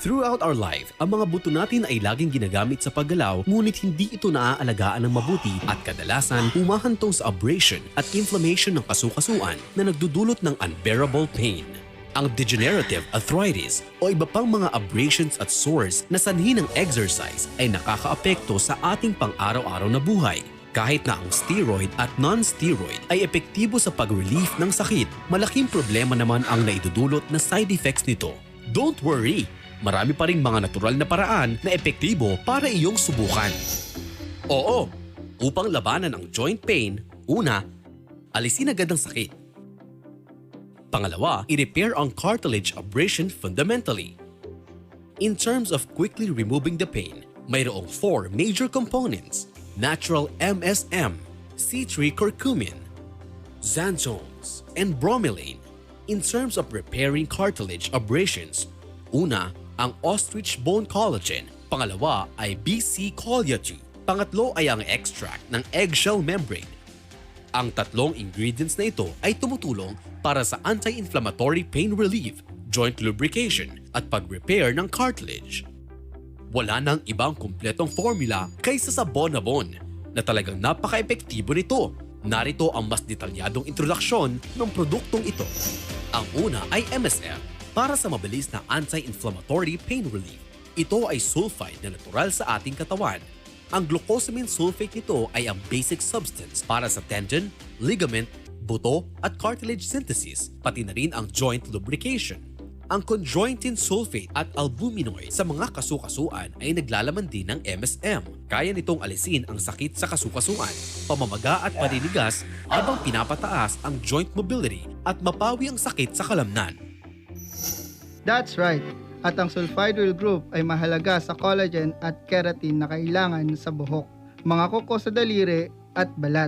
Throughout our life, ang mga buto natin ay laging ginagamit sa paggalaw, ngunit hindi ito naaalagaan ng mabuti at kadalasan humahantong sa abrasion at inflammation ng kasukasuan na nagdudulot ng unbearable pain. Ang degenerative arthritis o iba pang mga abrasions at sores na sanhi ng exercise ay nakakaapekto sa ating pang-araw-araw na buhay. Kahit na ang steroid at non-steroid ay epektibo sa pag-relief ng sakit, malaking problema naman ang naidudulot na side effects nito. Don't worry! Marami pa ring mga natural na paraan na epektibo para iyong subukan. Oo, upang labanan ang joint pain, una, alisin agad ang sakit. Pangalawa, i-repair ang cartilage abrasion fundamentally. In terms of quickly removing the pain, mayroong 4 major components: natural MSM, C3 curcumin, xanthones, and bromelain. In terms of repairing cartilage abrasions, una, ang ostrich bone collagen, pangalawa ay BC collagen, pangatlo ay ang extract ng eggshell membrane. Ang tatlong ingredients na ito ay tumutulong para sa anti-inflammatory pain relief, joint lubrication at pag-repair ng cartilage. Wala nang ibang kumpletong formula kaysa sa Bonabon na talagang napaka-epektibo nito. Narito ang mas detalyadong introduksyon ng produktong ito. Ang una ay MSM, para sa mabilis na anti-inflammatory pain relief. Ito ay sulfide na natural sa ating katawan. Ang glucosamine sulfate nito ay ang basic substance para sa tendon, ligament, buto at cartilage synthesis, pati na rin ang joint lubrication. Ang conjointin sulfate at albuminoid sa mga kasukasuan ay naglalaman din ng MSM. Kaya nitong alisin ang sakit sa kasukasuan, pamamaga at paninigas habang pinapataas ang joint mobility at mapawi ang sakit sa kalamnan. That's right. At ang sulfidyl group ay mahalaga sa collagen at keratin na kailangan sa buhok, mga kuko sa daliri at balat.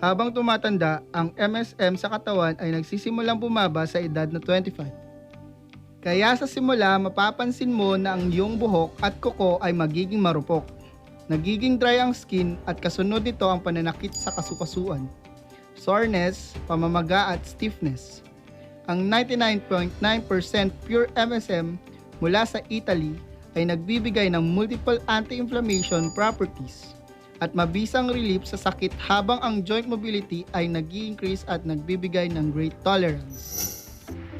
Habang tumatanda, ang MSM sa katawan ay nagsisimulang bumaba sa edad na 25. Kaya sa simula, mapapansin mo na ang iyong buhok at kuko ay magiging marupok. Nagiging dry ang skin at kasunod nito ang pananakit sa kasukasuan, soreness, pamamaga at stiffness. Ang 99.9% pure MSM mula sa Italy ay nagbibigay ng multiple anti-inflammation properties at mabisang relief sa sakit habang ang joint mobility ay nag-i-increase at nagbibigay ng great tolerance.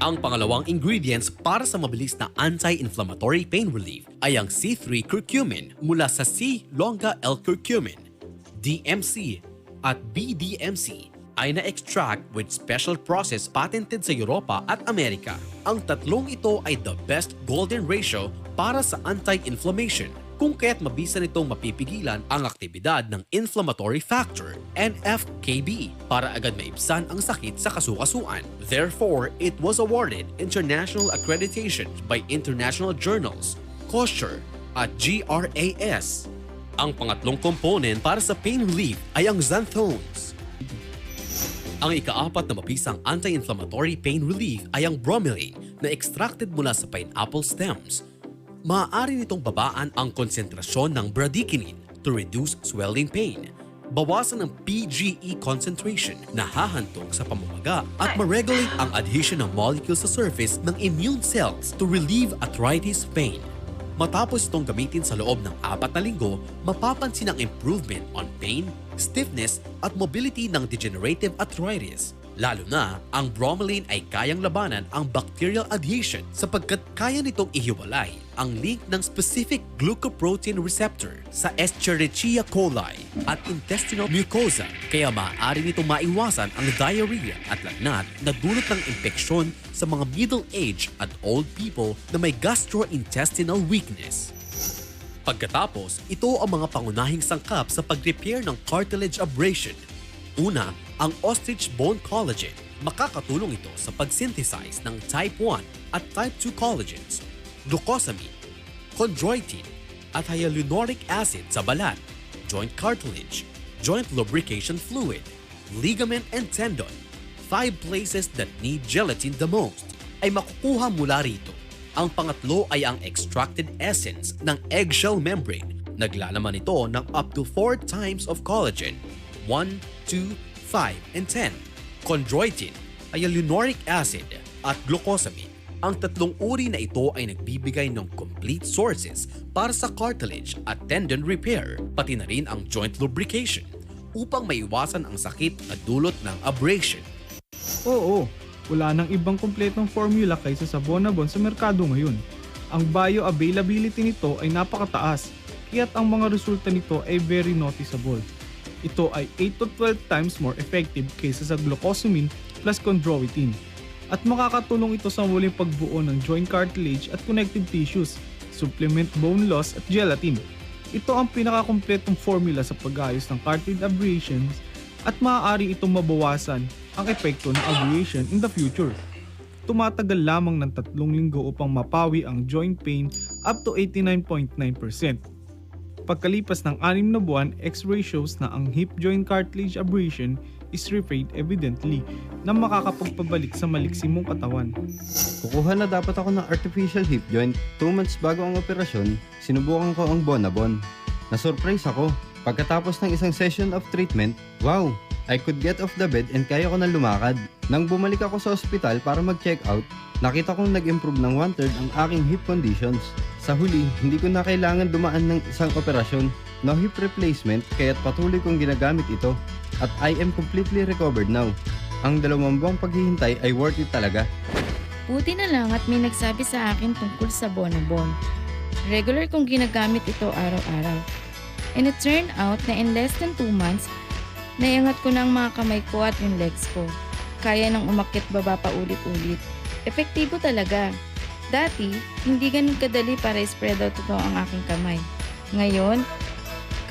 Ang pangalawang ingredients para sa mabilis na anti-inflammatory pain relief ay ang C3 curcumin mula sa C. longa L-curcumin, DMC at BDMC ay na-extract with special process patented sa Europa at Amerika. Ang tatlong ito ay the best golden ratio para sa anti-inflammation, kung kaya't mabisa nitong mapipigilan ang aktibidad ng inflammatory factor, NF-kB, para agad maibsan ang sakit sa kasukasuan. Therefore, it was awarded international accreditation by international journals, kosher at GRAS. Ang pangatlong component para sa pain relief ay ang xanthones. Ang ikaapat na mabisang anti-inflammatory pain relief ay ang bromelain na extracted mula sa pineapple stems. Maaari nitong babaan ang konsentrasyon ng bradykinin to reduce swelling pain, bawasan ang PGE concentration na hahantong sa pamamaga at ma-regulate ang adhesion ng molecules sa surface ng immune cells to relieve arthritis pain. Matapos itong gamitin sa loob ng 4 na linggo, mapapansin ang improvement on pain, stiffness at mobility ng degenerative arthritis. Lalo na, ang bromelain ay kayang labanan ang bacterial adhesion sapagkat kaya nitong ihiwalay ang link ng specific glycoprotein receptor sa Escherichia coli at intestinal mucosa, kaya maaari nitong maiwasan ang diarrhea at lagnat na dulot ng impeksyon sa mga middle-aged at old people na may gastrointestinal weakness. Pagkatapos, ito ang mga pangunahing sangkap sa pag-repair ng cartilage abrasion. Una, ang ostrich bone collagen. Makakatulong ito sa pag-synthesize ng type 1 at type 2 collagens, glucosamine, chondroitin, at hyaluronic acid sa balat, joint cartilage, joint lubrication fluid, ligament and tendon. 5 places that need gelatin the most ay makukuha mula rito. Ang pangatlo ay ang extracted essence ng eggshell membrane. Naglalaman ito ng up to 4 times of collagen, 1, 2, 5, and 10. Chondroitin, hyaluronic acid, at glucosamine. Ang tatlong uri na ito ay nagbibigay ng complete sources para sa cartilage at tendon repair, pati na rin ang joint lubrication upang maiwasan ang sakit na dulot ng abrasion. Oo, wala nang ibang kumpletong formula kaysa sa Bonabon sa merkado ngayon. Ang bioavailability nito ay napakataas, kaya't ang mga resulta nito ay very noticeable. Ito ay 8 to 12 times more effective kaysa sa glucosamine plus chondroitin. At makakatulong ito sa muling pagbuo ng joint cartilage at connective tissues, supplement bone loss at gelatin. Ito ang pinakakumpletong formula sa pag-ayos ng cartilage abrasions at maaari itong mabawasan ang epekto ng abrasion in the future. Tumatagal lamang ng 3 linggo upang mapawi ang joint pain up to 89.9%. Pagkalipas ng 6 na buwan, X-ray shows na ang hip joint cartilage abrasion is repaired evidently na makakapagpabalik sa maliksi mong katawan. Kukuha na dapat ako ng artificial hip joint. 2 months bago ang operasyon, sinubukan ko ang Bonabon. Na-surprise ako. Pagkatapos ng isang session of treatment, wow! I could get off the bed and kaya ko na lumakad. Nang bumalik ako sa ospital para mag-check out, nakita kong nag-improve ng 1/3 ang aking hip conditions. Sa huli, hindi ko na kailangan dumaan ng isang operasyon. No hip replacement, kaya't patuloy kong ginagamit ito. At I am completely recovered now. Ang 2 buwang paghihintay ay worth it talaga. Buti na lang at may nagsabi sa akin tungkol sa Bonabon. Regular kong ginagamit ito araw-araw. And it turned out na in less than 2 months, naiangat ko na ang mga kamay ko at yung legs ko. Kaya nang umakyat baba pa ulit-ulit. Epektibo talaga. Dati, hindi ganun kadali para i-spread out ito ang aking kamay. Ngayon,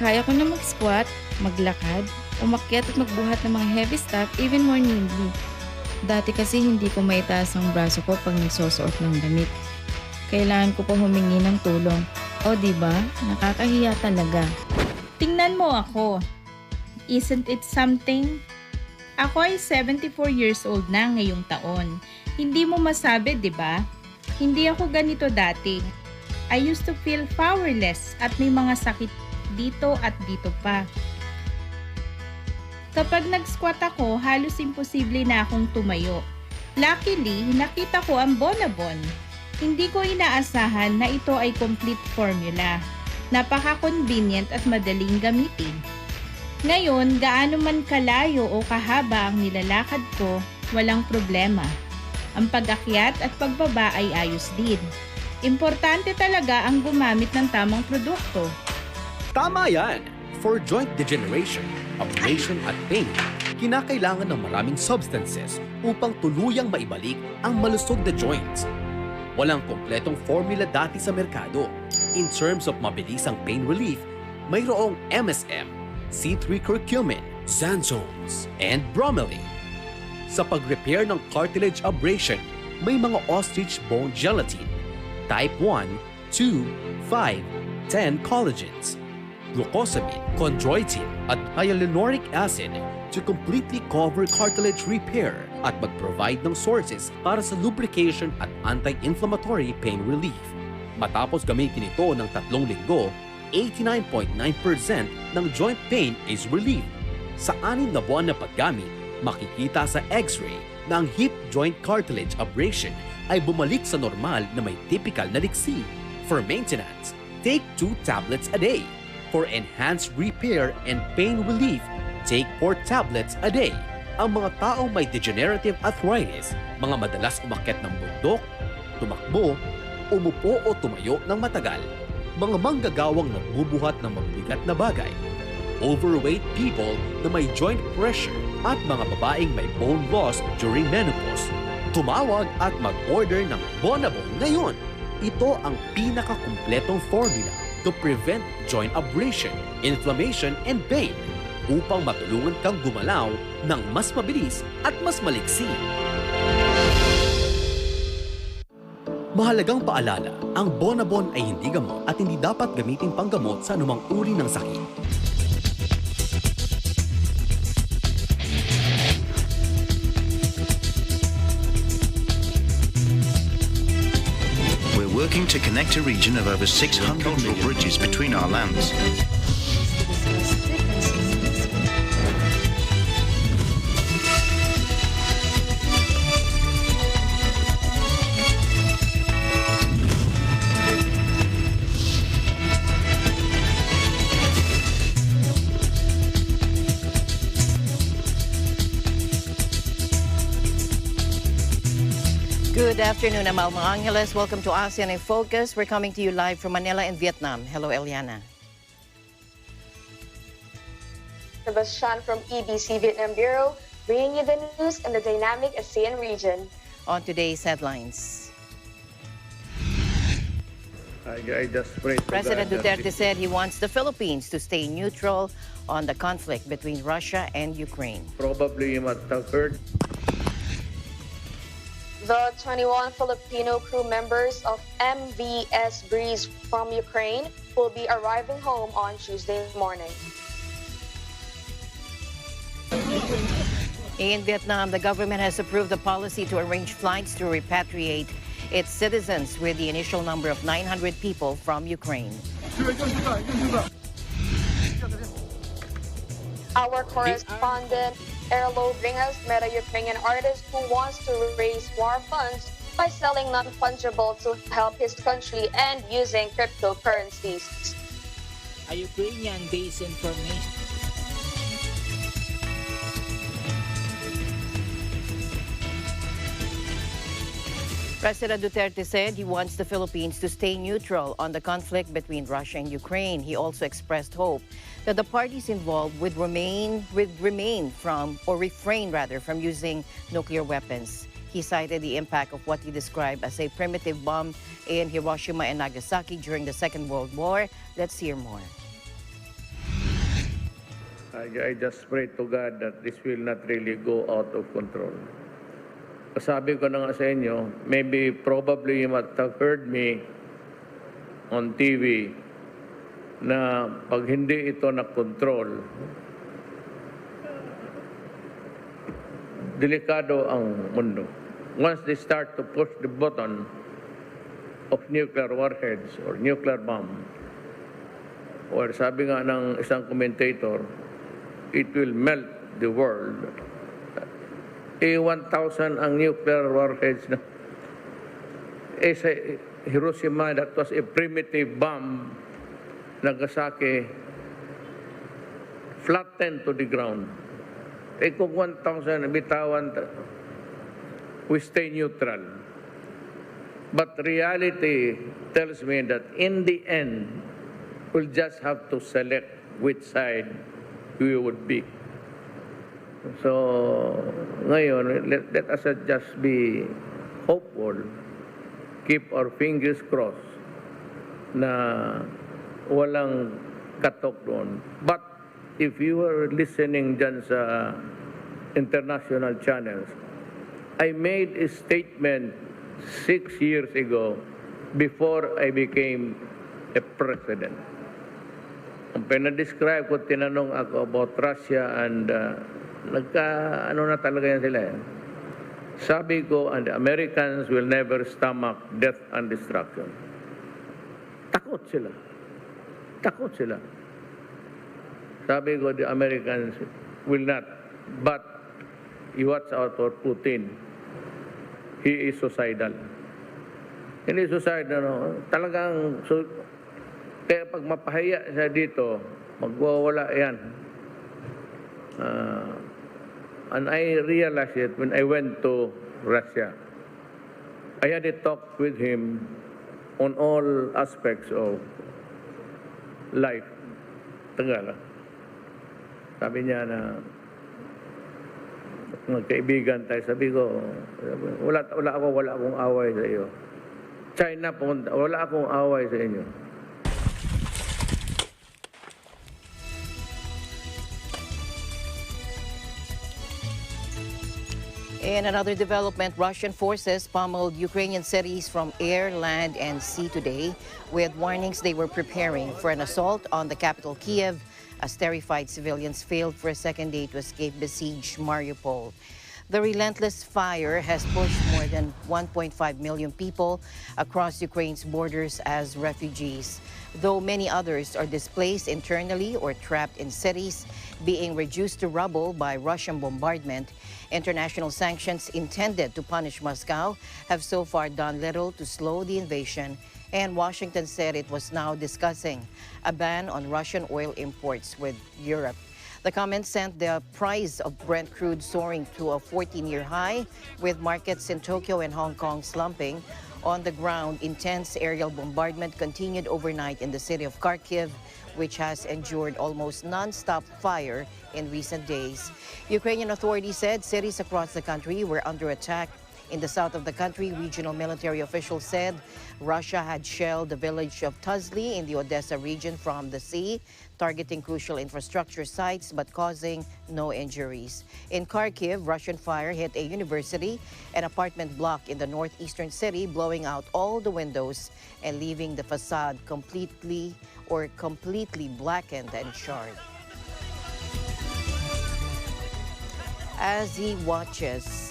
kaya ko na mag-squat, maglakad, umakyat at magbuhat ng mga heavy stuff even more nimbly. Dati kasi hindi ko maitaas ang braso ko pag nagsusuot ng damit. Kailangan ko pa humingi ng tulong. O diba? Nakakahiya talaga. Tingnan mo ako. Isn't it something? Ako ay 74 years old na ngayong taon. Hindi mo masabi, diba? Hindi ako ganito dati. I used to feel powerless at may mga sakit dito at dito pa. Kapag nag-squat ako, halos imposible na akong tumayo. Luckily, nakita ko ang Bonabon. Hindi ko inaasahan na ito ay complete formula. Napaka-convenient at madaling gamitin. Ngayon, gaano man kalayo o kahaba ang nilalakad ko, walang problema. Ang pag-akyat at pagbaba ay ayos din. Importante talaga ang gumamit ng tamang produkto. Tama yan! For joint degeneration, abrasion at pain, kinakailangan ng maraming substances upang tuluyang maibalik ang malusog na joints. Walang kompletong formula dati sa merkado. In terms of mabilisang pain relief, mayroong MSM, C3 curcumin, xanthones, and bromelain. Sa pag-repair ng cartilage abrasion, may mga ostrich bone gelatin, type 1, 2, 5, 10 collagens, glucosamine, chondroitin, at hyaluronic acid to completely cover cartilage repair at mag-provide ng sources para sa lubrication at anti-inflammatory pain relief. Matapos gamitin ito ng 3 linggo, 89.9% ng joint pain is relieved. Sa 6 na buwan na paggamit, makikita sa X-ray na ang hip joint cartilage abrasion ay bumalik sa normal na may typical na liksi. For maintenance, take 2 tablets a day. For enhanced repair and pain relief, take 4 tablets a day. Ang mga taong may degenerative arthritis, mga madalas umakyat ng bundok, tumakbo, umupo o tumayo ng matagal, mga manggagawang nagbubuhat ng mabigat na bagay, overweight people na may joint pressure at mga babaeng may bone loss during menopause, tumawag at mag-order ng Bonabon ngayon. Ito ang pinakakumpletong formula to prevent joint abrasion, inflammation, and pain upang matulungan kang gumalaw ng mas mabilis at mas maliksi. Mahalagang paalala, ang Bonabon ay hindi gamot at hindi dapat gamitin panggamot sa anumang uri ng sakit. We're working to connect a region of over 600 bridges between our lands. Good afternoon, I'm Alma Angeles. Welcome to ASEAN in Focus. We're coming to you live from Manila in Vietnam. Hello, Eliana. Sebastian from EBC Vietnam Bureau, bringing you the news in the dynamic ASEAN region. On today's headlines. President Duterte said he wants the Philippines to stay neutral on the conflict between Russia and Ukraine. Probably you must have heard. The 21 Filipino crew members of MVS Breeze from Ukraine will be arriving home on Tuesday morning. In Vietnam, the government has approved a policy to arrange flights to repatriate its citizens with the initial number of 900 people from Ukraine. Our correspondent Erlo Bringas met a Ukrainian artist who wants to raise war funds by selling non-fungible to help his country and using cryptocurrencies. A Ukrainian-based information. President Duterte said he wants the Philippines to stay neutral on the conflict between Russia and Ukraine. He also expressed hope that the parties involved would refrain from using nuclear weapons. He cited the impact of what he described as a primitive bomb in Hiroshima and Nagasaki during the Second World War. Let's hear more. I just pray to God that this will not really go out of control. Sabi ko na nga sa inyo, probably you must have heard me on TV na pag hindi ito na-control, delikado ang mundo. Once they start to push the button of nuclear warheads or nuclear bomb, or sabi nga ng isang commentator, it will melt the world. 1,000 ang nuclear warheads na. Sa Hiroshima, that was a primitive bomb. Nagasaki, flattened to the ground. Kung 1,000 bitawan, we stay neutral. But reality tells me that in the end, we'll just have to select which side we would be. So, ngayon, let us just be hopeful, keep our fingers crossed na walang katok doon. But if you are listening dyan sa international channels, I made a statement 6 years ago before I became a president. Ang pinadescribe ko, tinanong ako about Russia and ano na talaga yan sila eh. Sabi ko, and the Americans will never stomach death and destruction. Takot sila. Takot sila. Sabi ko, the Americans will not. But you watch out for Putin. He is suicidal. Hindi suicidal, no? Talagang, kaya pag mapahiya siya dito, magwawala yan. And I realized it when I went to Russia. I had a talk with him on all aspects of life. Tagala. Sabi niya na magkaibigan tayo. Sabi ko, wala akong away sa iyo. China, wala akong away sa inyo. In another development, Russian forces pummeled Ukrainian cities from air, land, and sea today with warnings they were preparing for an assault on the capital, Kiev, as terrified civilians failed for a second day to escape besieged Mariupol. The relentless fire has pushed more than 1.5 million people across Ukraine's borders as refugees, though many others are displaced internally or trapped in cities, being reduced to rubble by Russian bombardment. International sanctions intended to punish Moscow have so far done little to slow the invasion, and Washington said it was now discussing a ban on Russian oil imports with Europe. The comment sent the price of Brent crude soaring to a 14-year high, with markets in Tokyo and Hong Kong slumping. On the ground, intense aerial bombardment continued overnight in the city of Kharkiv, which has endured almost non-stop fire in recent days. Ukrainian authorities said cities across the country were under attack. In the south of the country, regional military officials said Russia had shelled the village of Tuzli in the Odessa region from the sea, targeting crucial infrastructure sites but causing no injuries. In Kharkiv, Russian fire hit a university, an apartment block in the northeastern city, blowing out all the windows and leaving the facade completely blackened and charred. As he watches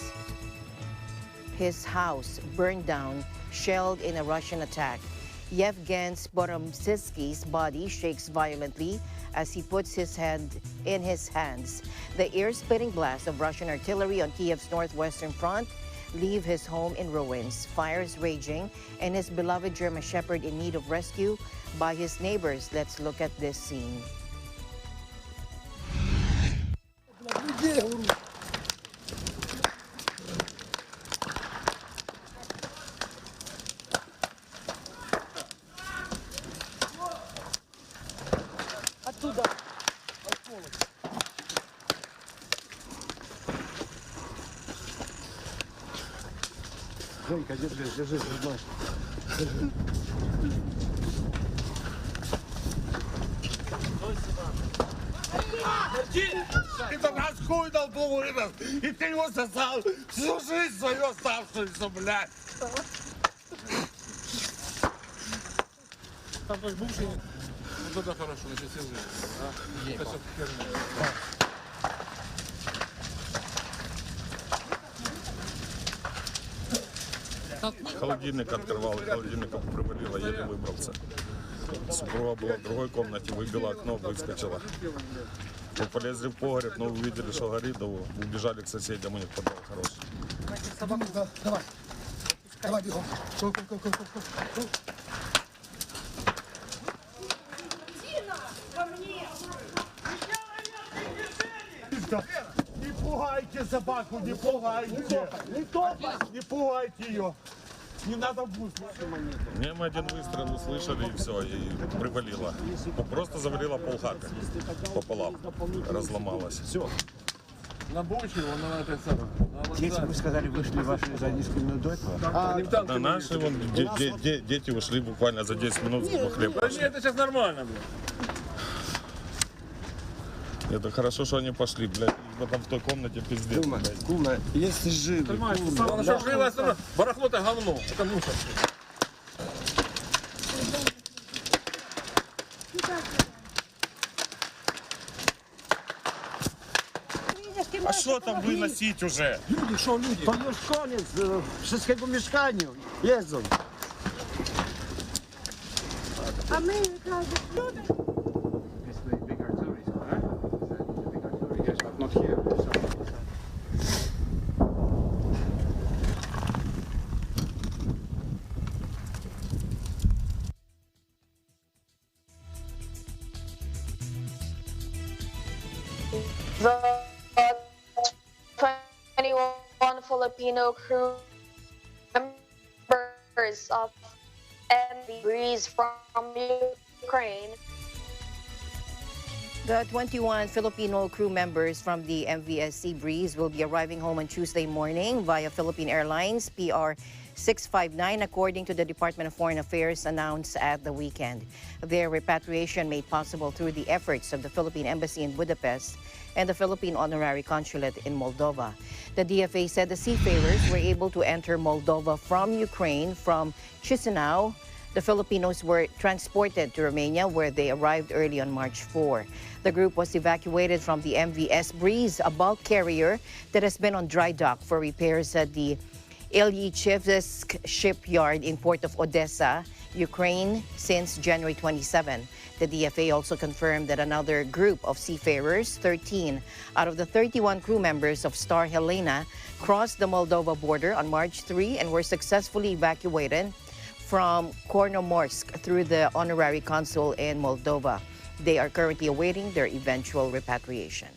his house burned down, shelled in a Russian attack, Yevgen Sporomsky's body shakes violently as he puts his hand in his hands. The ear-splitting blast of Russian artillery on Kiev's northwestern front leave his home in ruins, fires raging, and his beloved German Shepherd in need of rescue by his neighbors. Let's look at this scene. Женька, держи, держи. Это наш хуй дал вырос, и ты его сосал всю жизнь свою оставшуюся, блядь. Там твой бывший, вот это хорошо, значит, все живы, да? Это все херня. Холодильник открывал, холодильником привалило, еле выбрался. Супруга была в другой комнате, выбила окно, выскочила. Мы полезли в погреб, но увидели, что горит, да убежали к соседям, у них подвал хороший. Давай, бегом. Не пугайте собаку, не пугайте. Не пугайте ее. Не надо быстро. Не, мы один выстрел услышали и все, и привалило. Ну, просто завалило полхаты пополам, разломалось. Все. На бочку, на это самое. Дети, вы сказали, вышли ваши за несколько минут до этого? На наши вон, дети ушли буквально за 10 минут с хлеба. Это сейчас нормально, блядь. Это хорошо, что они пошли, блядь. Мы там в той комнате пиздец. Кума, если живы. Она что жила, барахло-то говно. Это мусор. А что там выносить уже? Люди, что люди? To już koniec wszystkiego mieszkania. Jedzą. A my Not here. The 21 Filipino crew members of MV Breeze from Ukraine. The 21 Filipino crew members from the MVSC Breeze will be arriving home on Tuesday morning via Philippine Airlines PR 659, according to the Department of Foreign Affairs announced at the weekend. Their repatriation made possible through the efforts of the Philippine Embassy in Budapest and the Philippine Honorary Consulate in Moldova. The DFA said the seafarers were able to enter Moldova from Ukraine from Chisinau. The Filipinos were transported to Romania, where they arrived early on March 4. The group was evacuated from the MVS Breeze, a bulk carrier that has been on dry dock for repairs at the Ilyich shipyard in port of Odessa, Ukraine, since January 27. The DFA also confirmed that another group of seafarers, 13 out of the 31 crew members of Star Helena, crossed the Moldova border on March 3 and were successfully evacuated from Kornomorsk through the honorary consul in Moldova. They are currently awaiting their eventual repatriation.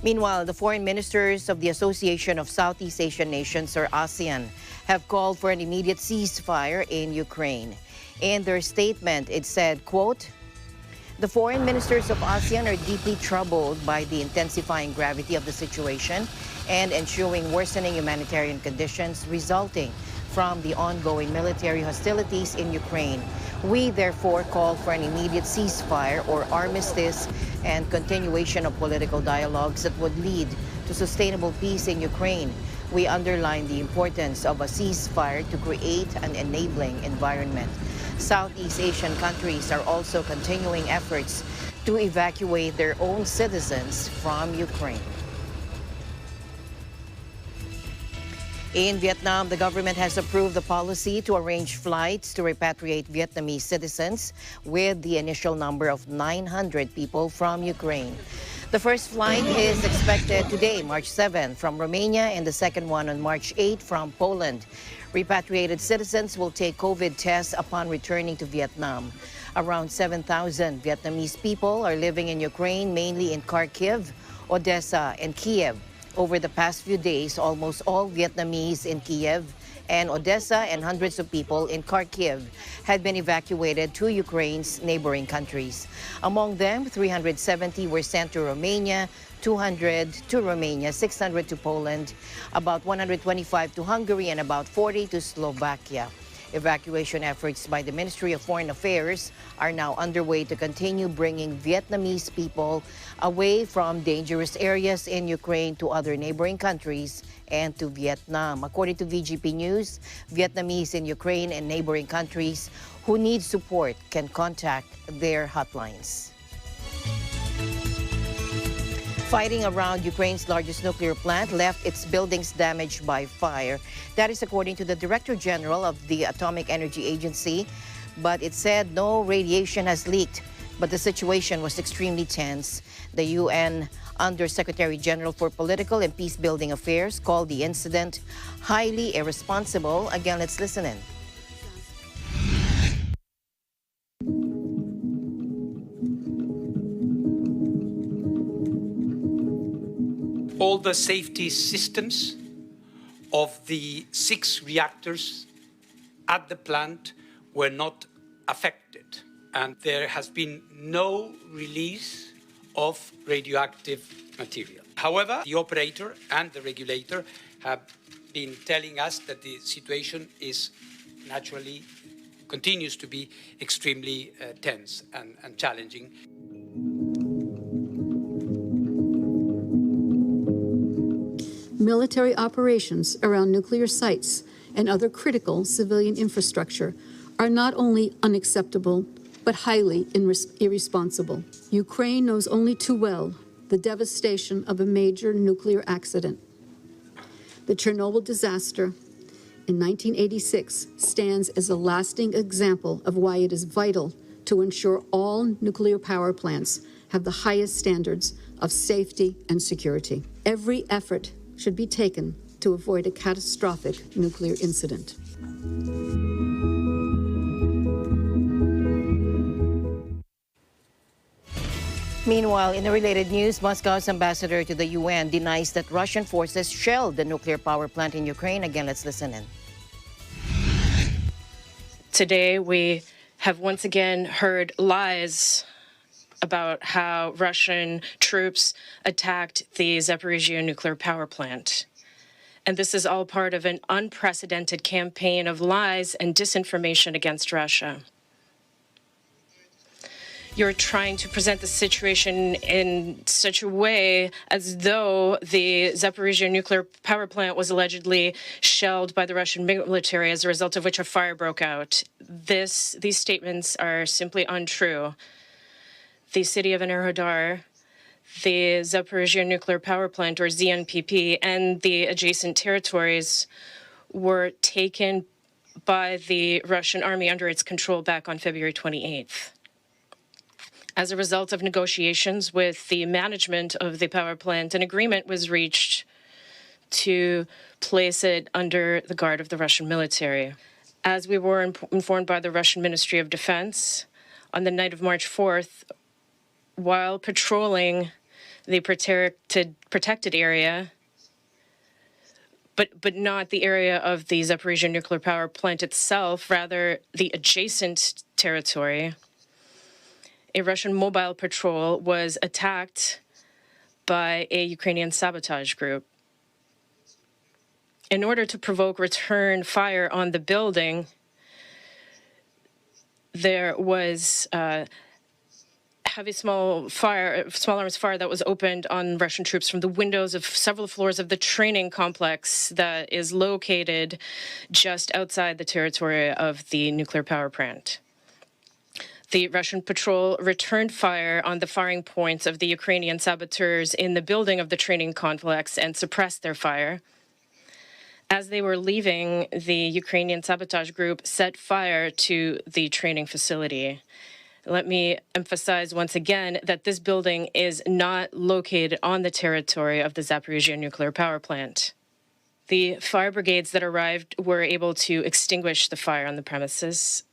Meanwhile, the foreign ministers of the Association of Southeast Asian Nations, or ASEAN, have called for an immediate ceasefire in Ukraine. In their statement, it said, quote, "The foreign ministers of ASEAN are deeply troubled by the intensifying gravity of the situation and ensuing worsening humanitarian conditions resulting from the ongoing military hostilities in Ukraine. We therefore call for an immediate ceasefire or armistice and continuation of political dialogues that would lead to sustainable peace in Ukraine. We underline the importance of a ceasefire to create an enabling environment. Southeast Asian countries are also continuing efforts to evacuate their own citizens from Ukraine." In Vietnam, the government has approved the policy to arrange flights to repatriate Vietnamese citizens with the initial number of 900 people from Ukraine. The first flight is expected today, March 7, from Romania, and the second one on March 8 from Poland. Repatriated citizens will take COVID tests upon returning to Vietnam. Around 7,000 Vietnamese people are living in Ukraine, mainly in Kharkiv, Odessa, and Kiev. Over the past few days, almost all Vietnamese in Kiev and Odessa and hundreds of people in Kharkiv had been evacuated to Ukraine's neighboring countries. Among them, 370 were sent to Romania, 200 to Romania, 600 to Poland, about 125 to Hungary, and about 40 to Slovakia. Evacuation efforts by the Ministry of Foreign Affairs are now underway to continue bringing Vietnamese people away from dangerous areas in Ukraine to other neighboring countries and to Vietnam. According to VGP News, Vietnamese in Ukraine and neighboring countries who need support can contact their hotlines. Fighting around Ukraine's largest nuclear plant left its buildings damaged by fire. That is according to the Director General of the Atomic Energy Agency, but it said no radiation has leaked. But the situation was extremely tense. The UN Under-Secretary General for Political and Peace-Building Affairs called the incident highly irresponsible. Again, let's listen in. All the safety systems of the 6 reactors at the plant were not affected, and there has been no release of radioactive material. However, the operator and the regulator have been telling us that the situation is naturally continues to be extremely tense and challenging. Military operations around nuclear sites and other critical civilian infrastructure are not only unacceptable, but highly irresponsible. Ukraine knows only too well the devastation of a major nuclear accident. The Chernobyl disaster in 1986 stands as a lasting example of why it is vital to ensure all nuclear power plants have the highest standards of safety and security. Every effort should be taken to avoid a catastrophic nuclear incident. Meanwhile, in a related news, Moscow's ambassador to the UN denies that Russian forces shelled the nuclear power plant in Ukraine. Again, let's listen in. Today, we have once again heard lies about how Russian troops attacked the Zaporizhzhia nuclear power plant. And this is all part of an unprecedented campaign of lies and disinformation against Russia. You're trying to present the situation in such a way as though the Zaporizhzhia nuclear power plant was allegedly shelled by the Russian military, as a result of which a fire broke out. These statements are simply untrue. The city of Enerhodar, the Zaporizhzhia nuclear power plant, or ZNPP, and the adjacent territories were taken by the Russian army under its control back on February 28th. As a result of negotiations with the management of the power plant, an agreement was reached to place it under the guard of the Russian military. As we were informed by the Russian Ministry of Defense, on the night of March 4th, while patrolling the protected area, but not the area of the Zaporizhzhia nuclear power plant itself, rather the adjacent territory, a Russian mobile patrol was attacked by a Ukrainian sabotage group. In order to provoke return fire on the building, there was heavy small arms fire that was opened on Russian troops from the windows of several floors of the training complex that is located just outside the territory of the nuclear power plant. The Russian patrol returned fire on the firing points of the Ukrainian saboteurs in the building of the training complex and suppressed their fire. As they were leaving, the Ukrainian sabotage group set fire to the training facility. Let me emphasize once again that this building is not located on the territory of the Zaporizhzhia nuclear power plant. The fire brigades that arrived were able to extinguish the fire on the premises.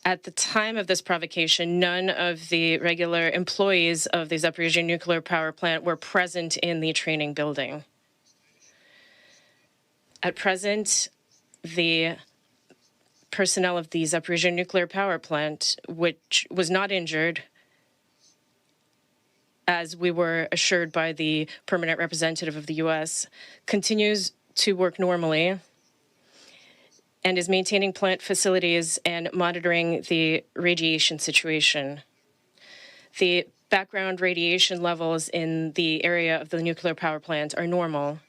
At the time of this provocation, none of the regular employees of the Zaporizhzhia nuclear power plant were present in the training building. At present, the personnel of the Zaporizhzhia nuclear power plant, which was not injured, as we were assured by the permanent representative of the U.S., continues to work normally and is maintaining plant facilities and monitoring the radiation situation. The background radiation levels in the area of the nuclear power plant are normal.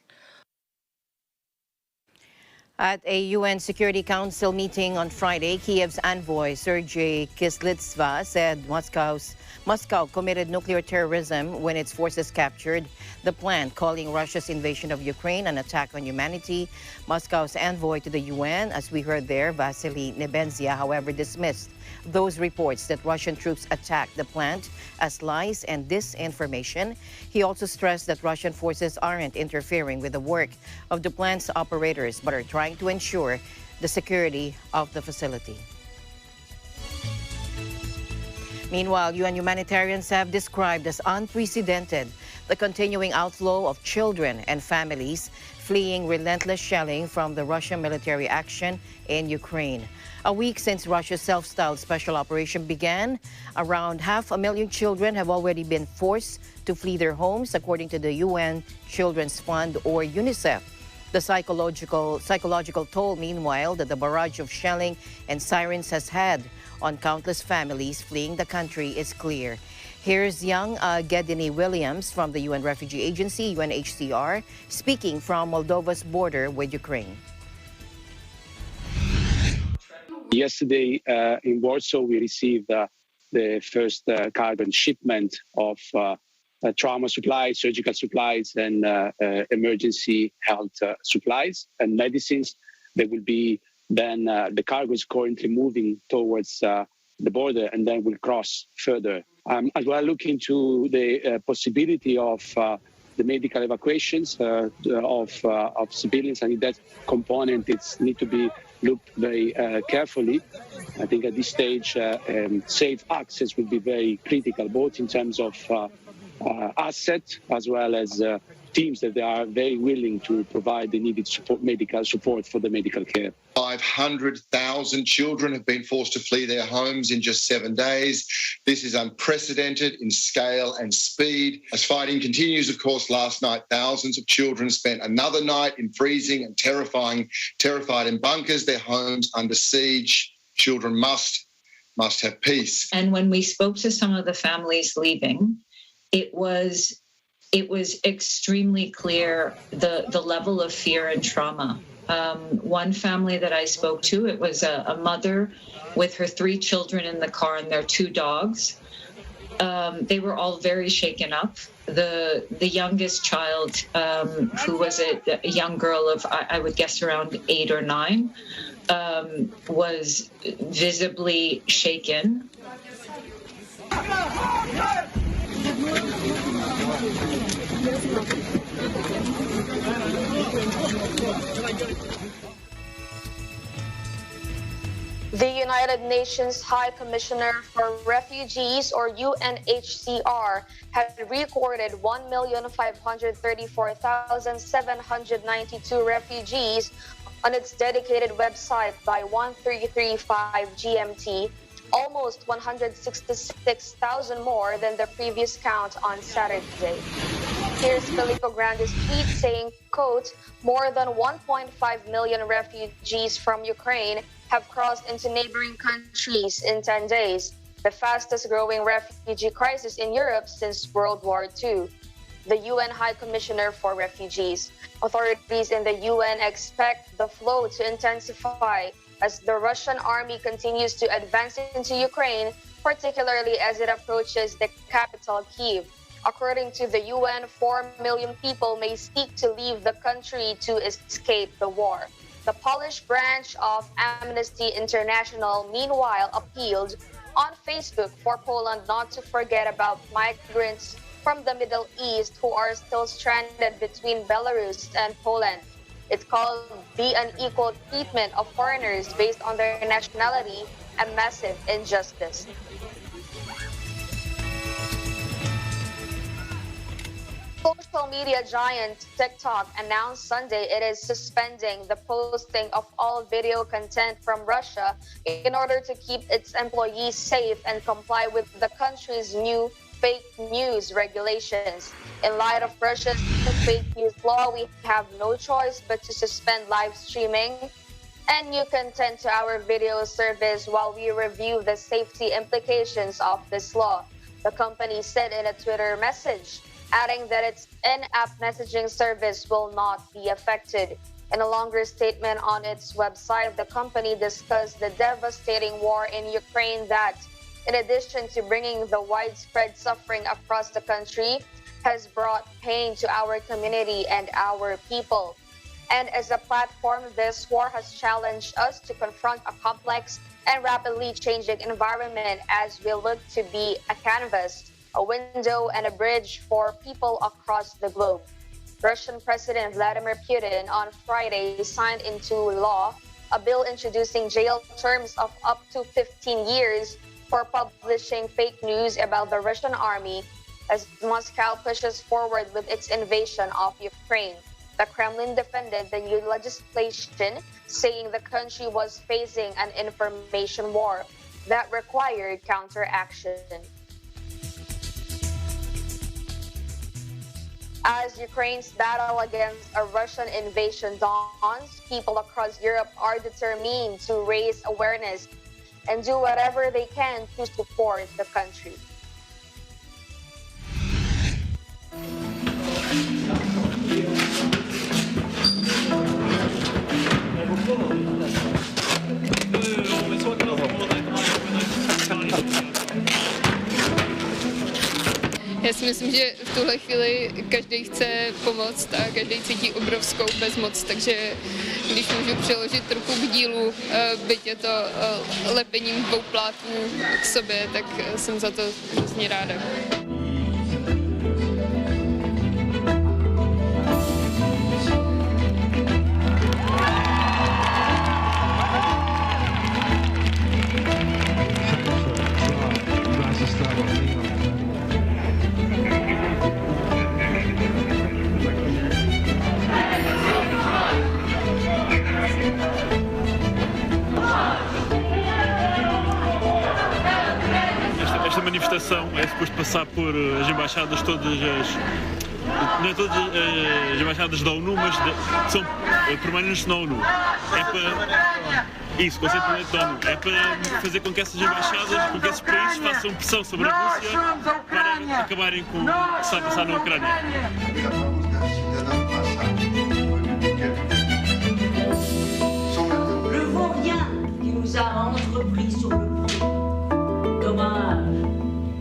At a UN Security Council meeting on Friday, Kiev's envoy Sergei Kislitsva said Moscow committed nuclear terrorism when its forces captured the plant, calling Russia's invasion of Ukraine an attack on humanity. Moscow's envoy to the UN, as we heard there, Vasily Nebenzia, however, dismissed those reports that Russian troops attacked the plant as lies and disinformation. He also stressed that Russian forces aren't interfering with the work of the plant's operators, but are trying to ensure the security of the facility. Meanwhile, UN humanitarians have described as unprecedented the continuing outflow of children and families fleeing relentless shelling from the Russian military action in Ukraine. A week since Russia's self-styled special operation began, around 500,000 children have already been forced to flee their homes, according to the UN Children's Fund, or UNICEF. The psychological toll, meanwhile, that the barrage of shelling and sirens has had on countless families fleeing the country is clear. Here's young Gedini Williams from the UN Refugee Agency, UNHCR, speaking from Moldova's border with Ukraine. Yesterday in Warsaw, we received the first cargo shipment of trauma supplies, surgical supplies, and emergency health supplies and medicines. There will be then the cargo is currently moving towards the border and then will cross further. As well, looking to the possibility of the medical evacuations of civilians. I think that component needs to be looked very carefully. I think at this stage, safe access will be very critical, both in terms of assets as well as teams that they are very willing to provide the needed medical support for the medical care. 500,000 children have been forced to flee their homes in just 7 days. This is unprecedented in scale and speed. As fighting continues, of course, last night, thousands of children spent another night in freezing and terrified in bunkers, their homes under siege. Children must have peace. And when we spoke to some of the families leaving, it was extremely clear the level of fear and trauma. One family that I spoke to, it was a mother with her 3 children in the car and their 2 dogs. They were all very shaken up. The youngest child, who was a young girl of, I would guess, around 8 or 9, was visibly shaken. The United Nations High Commissioner for Refugees, or UNHCR, had recorded 1,534,792 refugees on its dedicated website by 1335 GMT, almost 166,000 more than the previous count on Saturday. Here's Filippo Grande's tweet saying, quote, more than 1.5 million refugees from Ukraine have crossed into neighboring countries in 10 days, the fastest growing refugee crisis in Europe since World War II. The UN High Commissioner for Refugees. Authorities in the UN expect the flow to intensify as the Russian army continues to advance into Ukraine, particularly as it approaches the capital, Kyiv. According to the UN, 4 million people may seek to leave the country to escape the war. The Polish branch of Amnesty International, meanwhile, appealed on Facebook for Poland not to forget about migrants from the Middle East who are still stranded between Belarus and Poland. It called the unequal treatment of foreigners based on their nationality a massive injustice. Social media giant TikTok announced Sunday it is suspending the posting of all video content from Russia in order to keep its employees safe and comply with the country's new fake news regulations. In light of Russia's fake news law, we have no choice but to suspend live streaming and new content to our video service while we review the safety implications of this law, the company said in a Twitter message, adding that its in-app messaging service will not be affected. In a longer statement on its website, the company discussed the devastating war in Ukraine that, in addition to bringing the widespread suffering across the country, has brought pain to our community and our people. And as a platform, this war has challenged us to confront a complex and rapidly changing environment as we look to be a canvas, a window, and a bridge for people across the globe. Russian President Vladimir Putin on Friday signed into law a bill introducing jail terms of up to 15 years for publishing fake news about the Russian army as Moscow pushes forward with its invasion of Ukraine. The Kremlin defended the new legislation, saying the country was facing an information war that required counteraction. As Ukraine's battle against a Russian invasion dawns, people across Europe are determined to raise awareness and do whatever they can to support the country. Já si myslím, že v tuhle chvíli každý chce pomoct a každý cítí obrovskou bezmoc, takže když můžu přiložit ruku k dílu, byť je to lepením dvou plátů k sobě, tak jsem za to hrozně ráda. Esta manifestação é suposto passar por as embaixadas todas as... Não é todas as embaixadas da ONU, mas são permanentes na ONU. É para... Isso, conceitualmente da ONU. É para fazer com que essas embaixadas, com que esses países façam pressão sobre a Rússia para acabarem com o que está a passar na Ucrânia. Le vent vient qui nous a entrepris sur le front. Dommage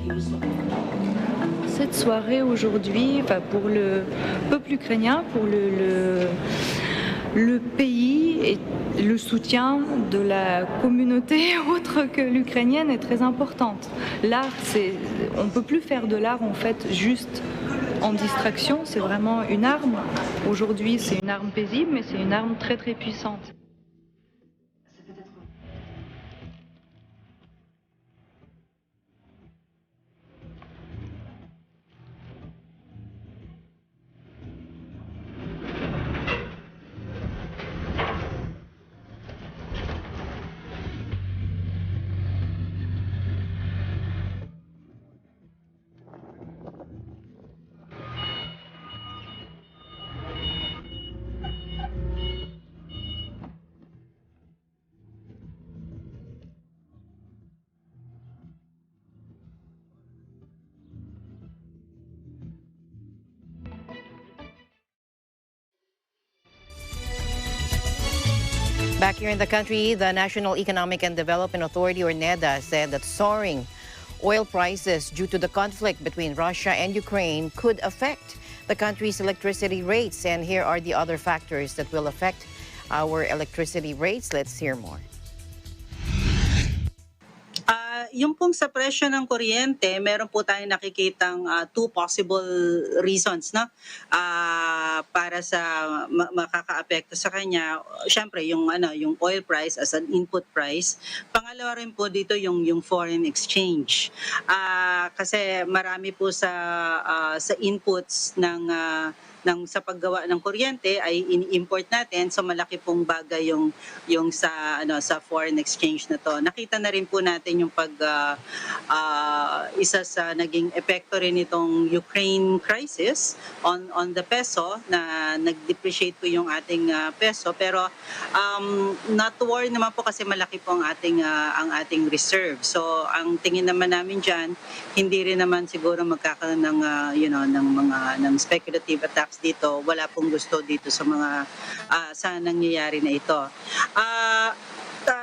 qu'il ne soit pas. Cette soirée aujourd'hui, pour le peuple ukrainien, pour le pays et le soutien de la communauté autre que l'ukrainienne est très importante. L'art, on ne peut plus faire de l'art en fait juste en distraction, c'est vraiment une arme. Aujourd'hui, c'est une arme paisible, mais c'est une arme très très puissante. Back here in the country, the National Economic and Development Authority, or NEDA, said that soaring oil prices due to the conflict between Russia and Ukraine could affect the country's electricity rates. And here are the other factors that will affect our electricity rates. Let's hear more. Yung pong sa presyo ng kuryente, meron po tayong nakikitang two possible reasons, no? Para sa makakaapekto sa kanya. Siyempre yung oil price as an input price. Pangalawa rin po dito yung foreign exchange. Kasi marami po sa inputs ng sa paggawa ng kuryente ay ini-import natin, so malaki pong bagay yung sa foreign exchange na to. Nakita na rin po natin yung isa sa naging epekto rin itong Ukraine crisis on the peso, na nag-depreciate po yung ating peso, pero not to worry naman po kasi malaki po ang ating reserve. So ang tingin naman namin diyan, hindi rin naman siguro magkakaroon ng speculative attacks dito. Wala pong gusto dito sa mga sa nangyayari na ito.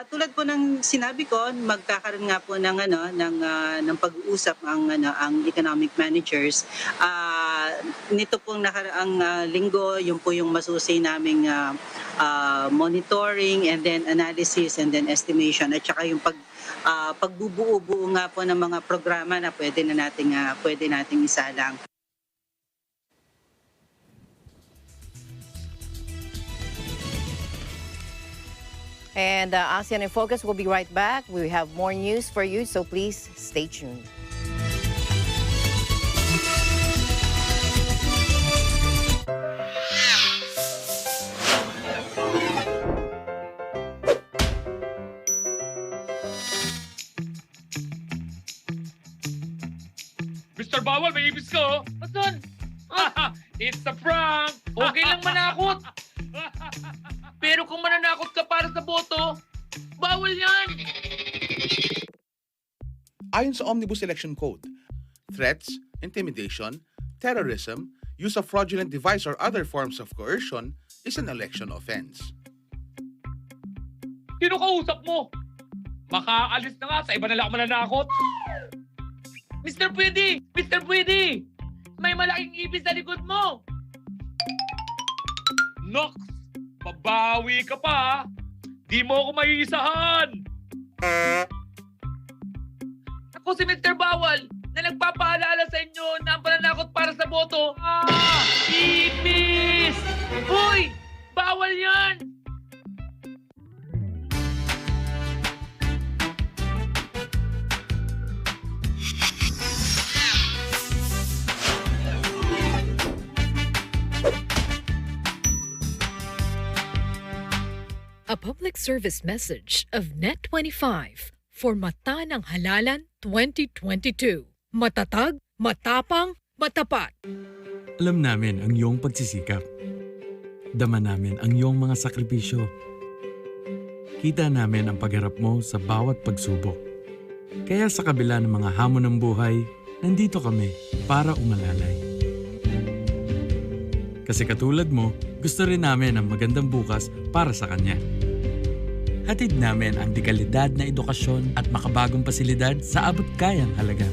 Tulad po ng sinabi ko, magkakaroon nga po ng pag-uusap ang economic managers. Nito pong nakaraang linggo, yung po yung masusi naming monitoring and then analysis and then estimation, at saka yung pagbubuo-buo nga po ng mga programa na pwede nating isalang. And ASEAN in Focus will be right back. We have more news for you, so please stay tuned. Mr. Bawal, may ibis ka, oh. Asan? It's a prank! Okay lang manakot! Pero kung mananakot ka para sa boto, bawal yan! Ayon sa Omnibus Election Code, threats, intimidation, terrorism, use of fraudulent device or other forms of coercion is an election offense. Sino kausap mo? Makaalis na nga, sa iba na lang mananakot. Mr. Pwede! Mr. Pwede! May malaking ibis sa likod mo! Nox! Pabawi ka pa, ha? Di mo ako maiisahan! Ako si Mr. Bawal na nagpapaalala sa inyo na ang pananakot para sa boto. Ibis! Hoy! Bawal yan! A public service message of Net25 for Mata ng Halalan 2022. Matatag, matapang, matapat. Alam namin ang iyong pagsisikap. Dama namin ang iyong mga sakripisyo. Kita namin ang pagharap mo sa bawat pagsubok. Kaya sa kabila ng mga hamon ng buhay, nandito kami para umalalay. Kasi katulad mo, gusto rin namin ang magandang bukas para sa kanya. Hatid namin ang dekalidad na edukasyon at makabagong pasilidad sa abot kayang halaga.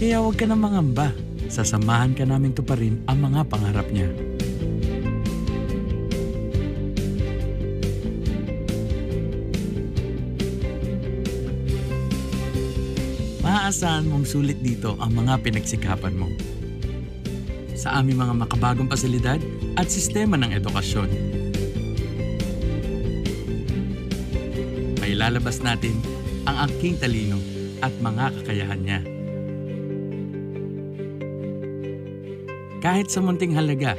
Kaya huwag ka nang mangamba. Sasamahan ka namin tuparin ang mga pangarap niya. Maaasahan mong sulit dito ang mga pinagsikapan mo. Sa aming mga makabagong pasilidad at sistema ng edukasyon. Mailalabas natin ang aking talino at mga kakayahan niya. Kahit sa munting halaga,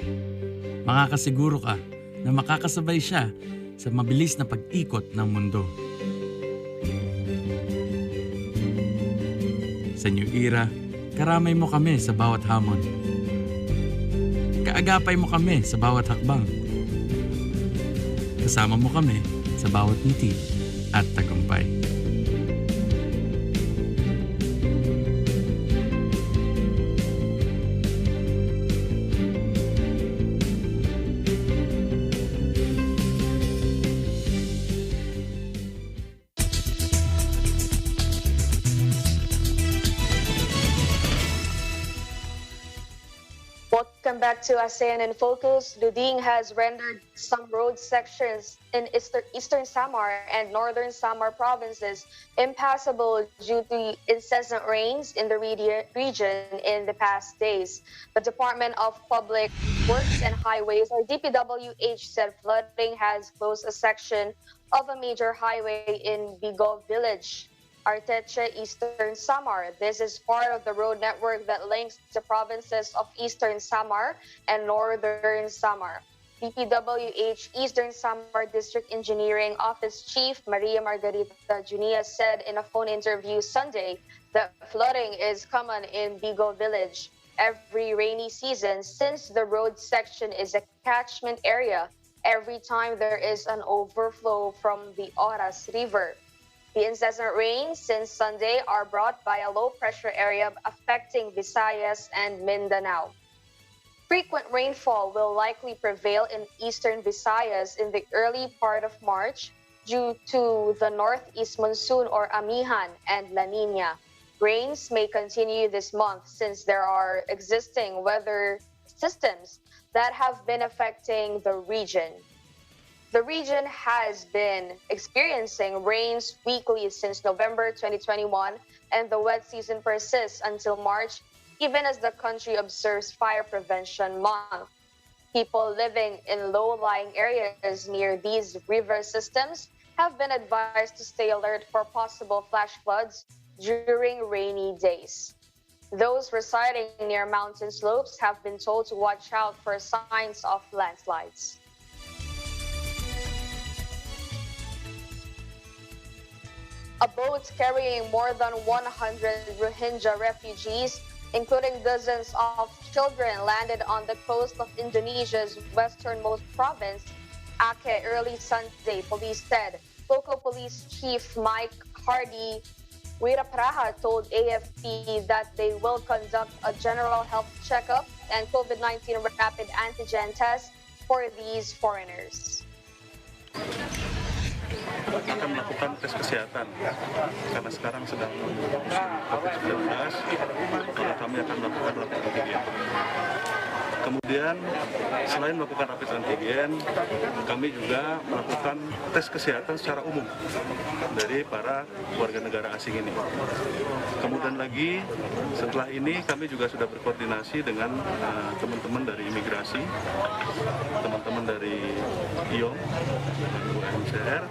makakasiguro ka na makakasabay siya sa mabilis na pag-ikot ng mundo. Sa New Era, karamay mo kami sa bawat hamon. Kaagapay mo kami sa bawat hakbang. Kasama mo kami sa bawat ngiti at tagumpay. back to ASEAN in Focus. Luding has rendered some road sections in eastern Samar and northern Samar provinces impassable due to incessant rains in the region in the past days. The Department of Public Works and Highways, or DPWH, said flooding has closed a section of a major highway in Bigov village, Arteche, Eastern Samar. This is part of the road network that links the provinces of Eastern Samar and Northern Samar. DPWH Eastern Samar District Engineering Office Chief Maria Margarita Junia said in a phone interview Sunday that flooding is common in Bigo village every rainy season since the road section is a catchment area every time there is an overflow from the Oras River. The incessant rains since Sunday are brought by a low-pressure area affecting Visayas and Mindanao. Frequent rainfall will likely prevail in eastern Visayas in the early part of March due to the northeast monsoon or Amihan and La Nina. Rains may continue this month since there are existing weather systems that have been affecting the region. The region has been experiencing rains weekly since November 2021, and the wet season persists until March, even as the country observes Fire Prevention Month. People living in low-lying areas near these river systems have been advised to stay alert for possible flash floods during rainy days. Those residing near mountain slopes have been told to watch out for signs of landslides. A boat carrying more than 100 Rohingya refugees, including dozens of children, landed on the coast of Indonesia's westernmost province, Aceh, early Sunday, police said. Local police chief Mike Hardy Wirapraha told AFP that they will conduct a general health checkup and COVID-19 rapid antigen test for these foreigners. Akan melakukan tes kesehatan karena sekarang sedang musim COVID-19, maka kami akan melakukan rapid antigen. Kemudian selain melakukan rapid antigen, kami juga melakukan tes kesehatan secara umum dari para warga negara asing ini. Kemudian lagi setelah ini kami juga sudah berkoordinasi dengan teman-teman dari imigrasi, teman-teman dari IOM, dan UNHCR.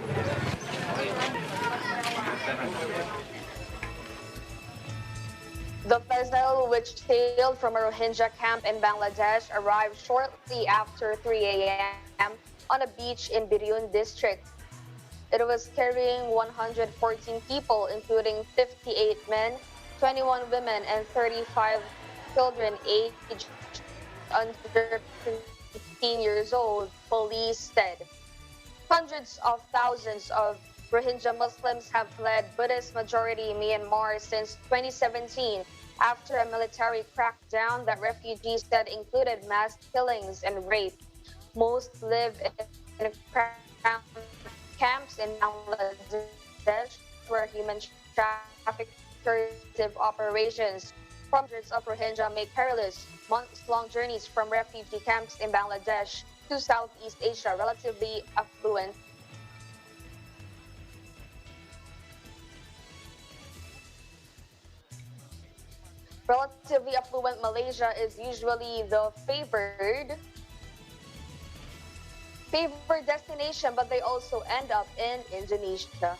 The vessel, which sailed from a Rohingya camp in Bangladesh, arrived shortly after 3 a.m. on a beach in Birun district. It was carrying 114 people, including 58 men, 21 women, and 35 children aged under 15 years old, police said. Hundreds of thousands of Rohingya Muslims have fled Buddhist-majority Myanmar since 2017 after a military crackdown that refugees said included mass killings and rape. Most live in camps in Bangladesh where human trafficking operations. Hundreds of Rohingya make perilous, months-long journeys from refugee camps in Bangladesh to Southeast Asia, relatively affluent Malaysia is usually the favored destination, but they also end up in Indonesia.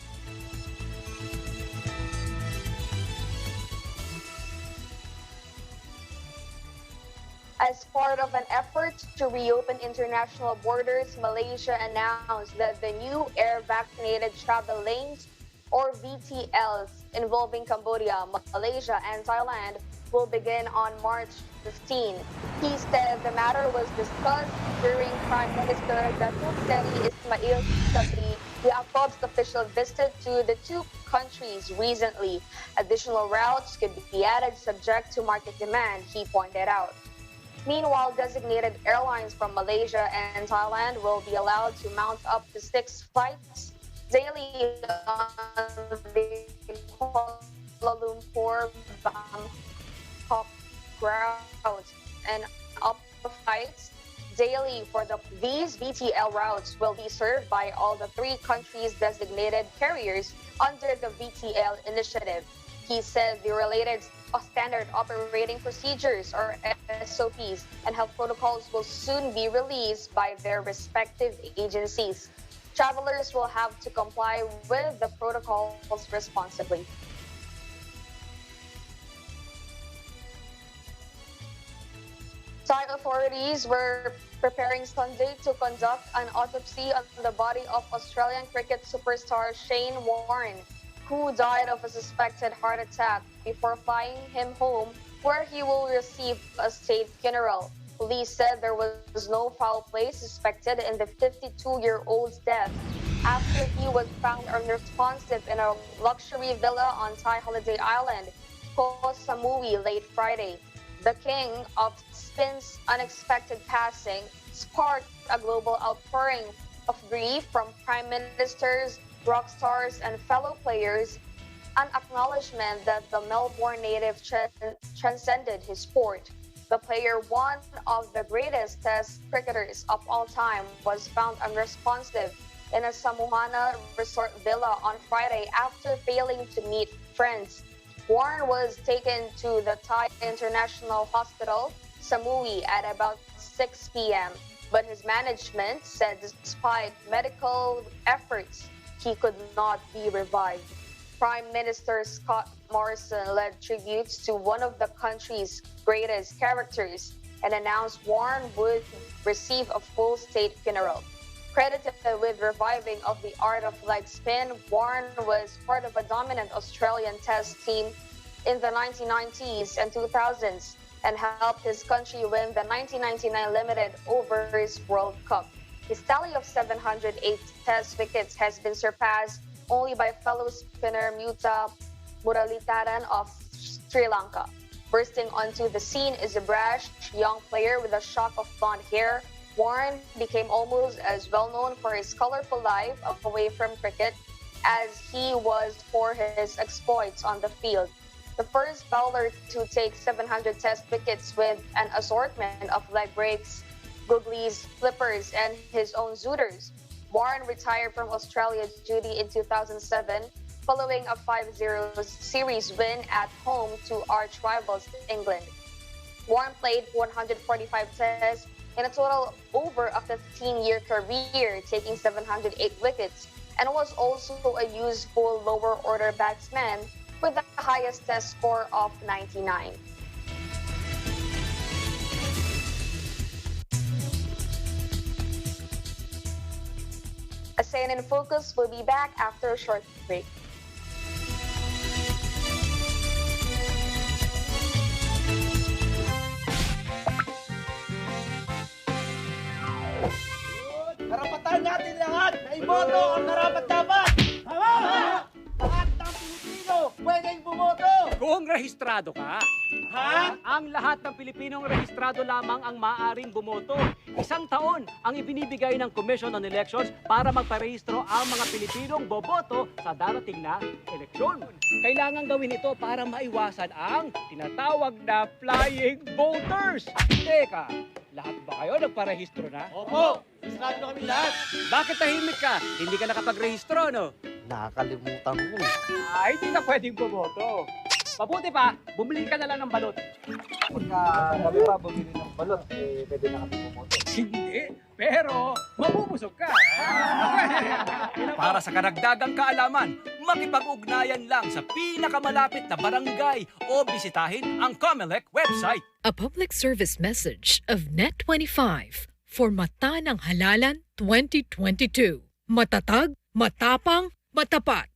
As part of an effort to reopen international borders, Malaysia announced that the new air vaccinated travel lanes, or VTLs, involving Cambodia, Malaysia, and Thailand will begin on March 15. He said the matter was discussed during Prime Minister Datuk Seri Ismail Sabri Yaakob's official visit to the two countries recently. Additional routes could be added subject to market demand, he pointed out. Meanwhile, designated airlines from Malaysia and Thailand will be allowed to mount up to 6 flights daily on the Kuala Lumpur Bangkok route and up flights daily for these VTL routes will be served by all the 3 countries' designated carriers under the VTL initiative. He said the related standard operating procedures, or SOPs, and health protocols will soon be released by their respective agencies. Travelers will have to comply with the protocols responsibly. Thai authorities were preparing Sunday to conduct an autopsy on the body of Australian cricket superstar Shane Warne, who died of a suspected heart attack before flying him home, where he will receive a state funeral. Police said there was no foul play suspected in the 52-year-old's death after he was found unresponsive in a luxury villa on Thai holiday island, Koh Samui, late Friday. The king of spin's unexpected passing sparked a global outpouring of grief from prime ministers, rock stars, and fellow players, an acknowledgement that the Melbourne native transcended his sport. The player, one of the greatest Test cricketers of all time, was found unresponsive in a Samoana resort villa on Friday after failing to meet friends. Warren was taken to the Thai International Hospital, Samui, at about 6 p.m., but his management said despite medical efforts, he could not be revived. Prime Minister Scott Morrison led tributes to one of the country's greatest characters and announced Warren would receive a full state funeral. Credited with reviving of the art of leg spin, Warren was part of a dominant Australian Test team in the 1990s and 2000s and helped his country win the 1999 Limited Overs World Cup. His tally of 708 Test wickets has been surpassed only by fellow spinner Muta Muralidharan of Sri Lanka. Bursting onto the scene is a brash young player with a shock of blonde hair. Warren became almost as well known for his colorful life away from cricket as he was for his exploits on the field. The first bowler to take 700 Test wickets with an assortment of leg breaks, googlies, flippers, and his own zooters. Warren retired from Australia duty in 2007 following a 5-0 series win at home to arch rivals England. Warren played 145 Tests in a total over a 15-year career, taking 708 wickets, and was also a useful lower-order batsman with the highest Test score of 99. ASEAN in Focus will be back after a short break. Karapatan natin lahat na iboto ang karapat-dapat! Tama! Lahat ng Pilipino pwedeng bumoto! Kung rehistrado ka. Ha? Ang lahat ng Pilipinong rehistrado lamang ang maaaring bumoto. 1 taon ang ibinibigay ng Commission on Elections para magparehistro ang mga Pilipinong boboto sa darating na eleksyon. Kailangan gawin ito para maiwasan ang tinatawag na flying voters. Teka, lahat ba kayo nagparehistro na? Opo! Rehistrado na kami lahat! Bakit tahimik ka? Hindi ka nakapagrehistro, no? Nakakalimutan ko. Ay, hindi ka pwedeng bumoto. Mabuti pa, bumili ka na lang ng balot. Pagka kami pa bumili ng balot, pwede na kami bumoto. Hindi, pero mabubusog ka. Para sa karagdagang kaalaman, makipag-ugnayan lang sa pinakamalapit na barangay o bisitahin ang COMELEC website. A public service message of Net25 for Mata ng Halalan 2022. Matatag, matapang, matapat.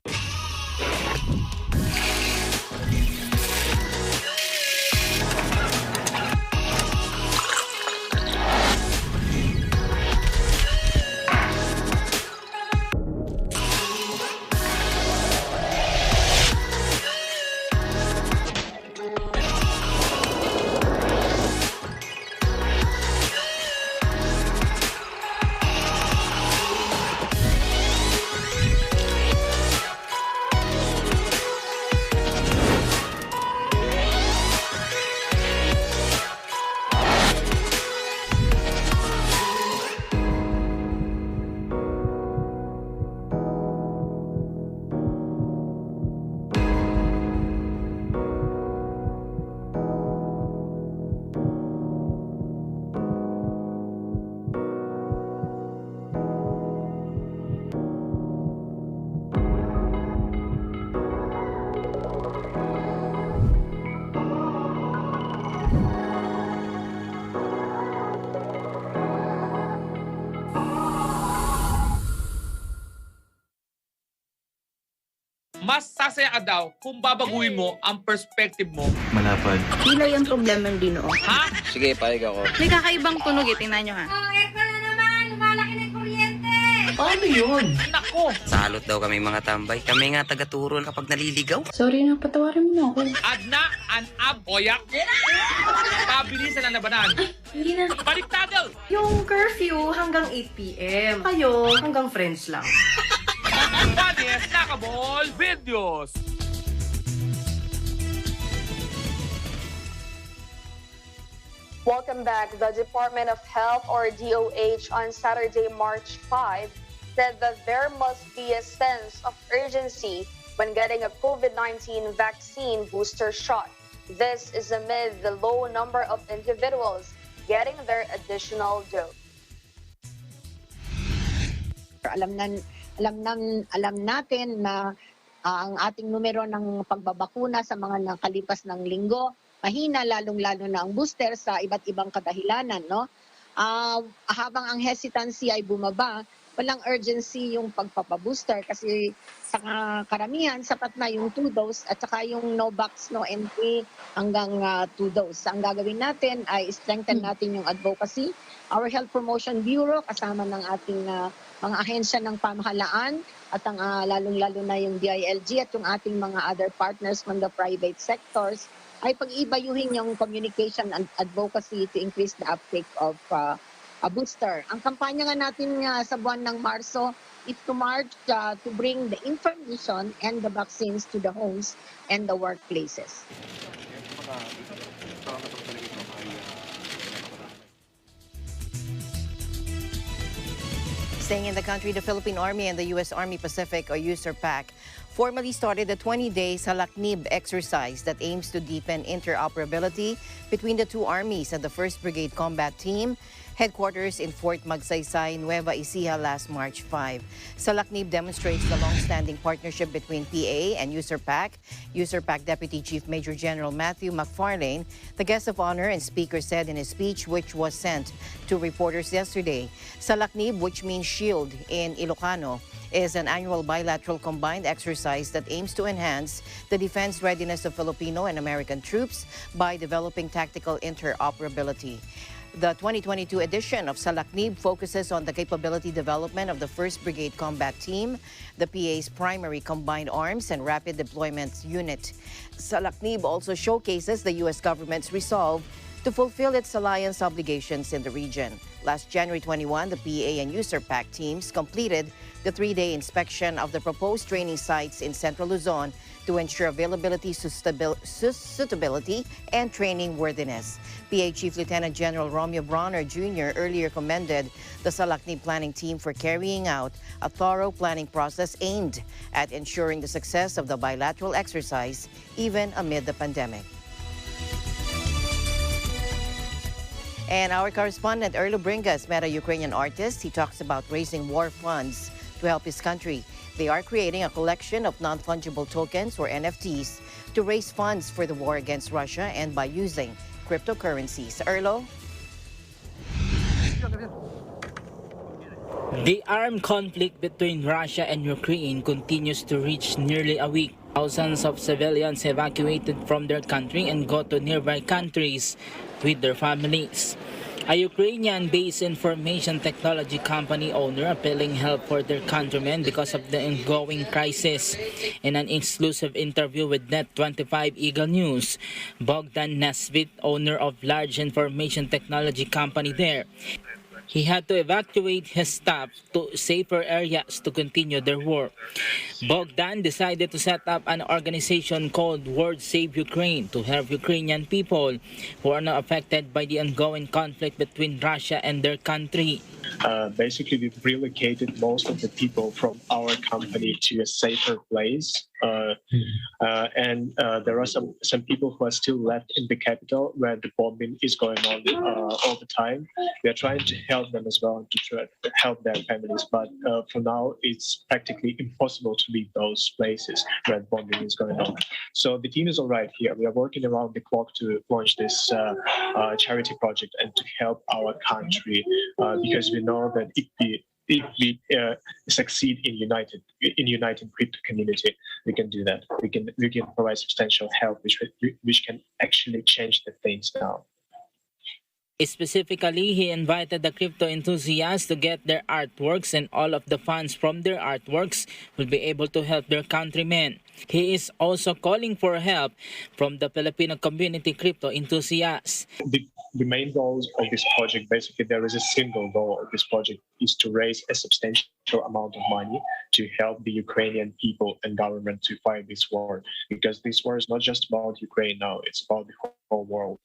mas sasaya ka daw kung babaguhin mo ang perspective mo. Malapad. Pilay ang problema ng Dino. Ha? Sige, payag ako. May kakaibang tunog eh, tingnan nyo ha. Paano yun? Nako! Salot daw kami mga tambay. Kami nga taga-turon kapag naliligaw. Sorry na, patawarin mo na ako. Adna, an-ab, oyak. Pabilisan ang labanan. Hindi na. Baliktado! Yung curfew hanggang 8 p.m. Kayo hanggang friends lang. Daniel, nakaball, videos! Welcome back. The Department of Health, or DOH, on Saturday, March 5, said that there must be a sense of urgency when getting a COVID-19 vaccine booster shot. This is amid the low number of individuals getting their additional dose. Alam natin na ang ating numero ng pagbabakuna sa mga nakalipas ng linggo mahina, lalong-lalo na ang booster sa iba't ibang kadahilanan, no? Habang ang hesitancy ay bumaba, walang urgency yung pagpapabooster kasi sa karamihan sapat na yung 2 dose at saka yung no box, no entry hanggang 2 dose. Ang gagawin natin ay strengthen natin yung advocacy. Our Health Promotion Bureau kasama ng ating mga ahensya ng pamahalaan at ang lalong-lalo na yung DILG at yung ating mga other partners from the private sectors ay pag-ibayuhin yung communication and advocacy to increase the uptake of a booster. Ang kampanya nga natin sa buwan ng Marso is to march to bring the information and the vaccines to the homes and the workplaces. Staying in the country, the Philippine Army and the U.S. Army Pacific, or USARPAC, formally started the 20-day Salaknib exercise that aims to deepen interoperability between the two armies and the 1st Brigade Combat Team, headquarters in Fort Magsaysay, Nueva Ecija last March 5. Salaknib demonstrates the long-standing partnership between PA and USARPAC. USARPAC Deputy Chief Major General Matthew McFarlane, the guest of honor and speaker, said in his speech, which was sent to reporters yesterday, Salaknib, which means shield in Ilocano, is an annual bilateral combined exercise that aims to enhance the defense readiness of Filipino and American troops by developing tactical interoperability. The 2022 edition of Salaknib focuses on the capability development of the 1st Brigade Combat Team, the PA's primary combined arms and rapid deployment unit. Salaknib also showcases the U.S. government's resolve to fulfill its alliance obligations in the region. Last January 21, the PA and USARPAC teams completed the 3-day inspection of the proposed training sites in Central Luzon to ensure availability, suitability, and training worthiness. PA Chief Lieutenant General Romeo Bronner Jr. earlier commended the Salaknib planning team for carrying out a thorough planning process aimed at ensuring the success of the bilateral exercise, even amid the pandemic. And our correspondent Erlo Bringas met a Ukrainian artist. He talks about raising war funds to help his country. They are creating a collection of non-fungible tokens, or NFTs, to raise funds for the war against Russia and by using cryptocurrencies. Erlo? The armed conflict between Russia and Ukraine continues to reach nearly a week. Thousands of civilians evacuated from their country and go to nearby countries with their families. A Ukrainian-based information technology company owner appealing help for their countrymen because of the ongoing crisis. In an exclusive interview with Net25 Eagle News, Bogdan Nesvit, owner of large information technology company there, he had to evacuate his staff to safer areas to continue their work. Bogdan decided to set up an organization called World Save Ukraine to help Ukrainian people who are now affected by the ongoing conflict between Russia and their country. Basically, we've relocated most of the people from our company to a safer place. And there are some people who are still left in the capital where the bombing is going on all the time. We are trying to help them as well, to try to help their families. But for now, it's practically impossible to leave those places where the bombing is going on. So the team is all right here. We are working around the clock to launch this charity project and to help our country because we know that if we if we succeed in uniting crypto community, we can do that. We can provide substantial help, which can actually change the things now. Specifically, he invited the crypto enthusiasts to get their artworks, and all of the funds from their artworks will be able to help their countrymen. He is also calling for help from the Filipino community crypto enthusiasts. The main goal of this project, basically there is a single goal of this project, is to raise a substantial amount of money to help the Ukrainian people and government to fight this war. Because this war is not just about Ukraine now, it's about the whole world.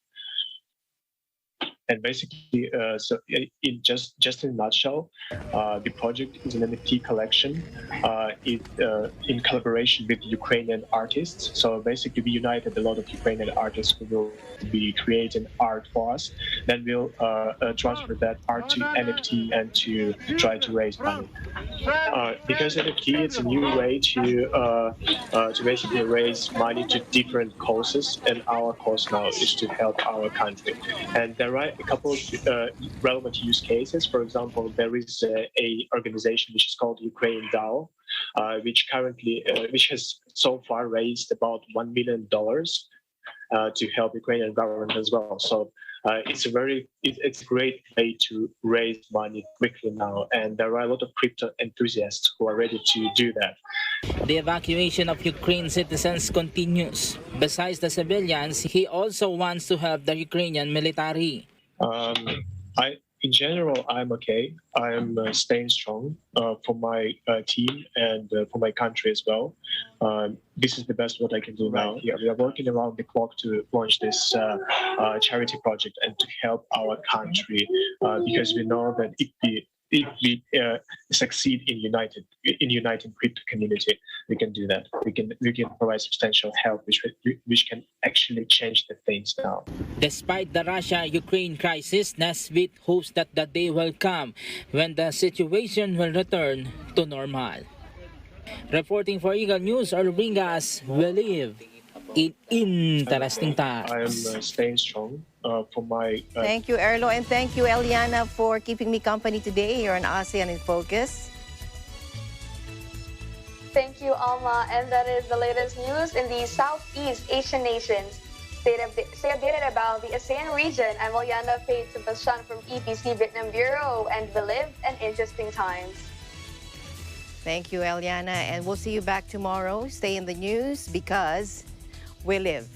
And basically, just in a nutshell, the project is an NFT collection in collaboration with Ukrainian artists. So basically, we united a lot of Ukrainian artists who will be creating art for us. Then we'll transfer that art to NFT and to try to raise money. Because NFT is a new way to basically raise money to different causes, and our cause now is to help our country. And there are a couple of relevant use cases. For example, there is a organization which is called Ukraine DAO, which has so far raised about $1 million to help Ukrainian government as well. So it's a great way to raise money quickly now, and there are a lot of crypto enthusiasts who are ready to do that. The evacuation of Ukraine citizens continues. Besides the civilians, he also wants to help the Ukrainian military. In general, I'm okay. I'm staying strong for my team and for my country as well. This is the best what I can do now. Yeah, we are working around the clock to launch this charity project and to help our country because we know that if we succeed in uniting crypto community, we can do that. We can provide substantial help, which can actually change the things now. Despite the Russia-Ukraine crisis, Nesbitt hopes that the day will come when the situation will return to normal. Reporting for Eagle News, Orbringas, we live in interesting times. I am staying strong for my... Thank you, Erlo, and thank you, Eliana, for keeping me company today here on ASEAN in Focus. Thank you, Alma. And that is the latest news in the Southeast Asian nations. Stay updated about the ASEAN region. I'm Eliana Faye Sebastian from EPC Vietnam Bureau, and we live in interesting times. Thank you, Eliana, and we'll see you back tomorrow. Stay in the news because we live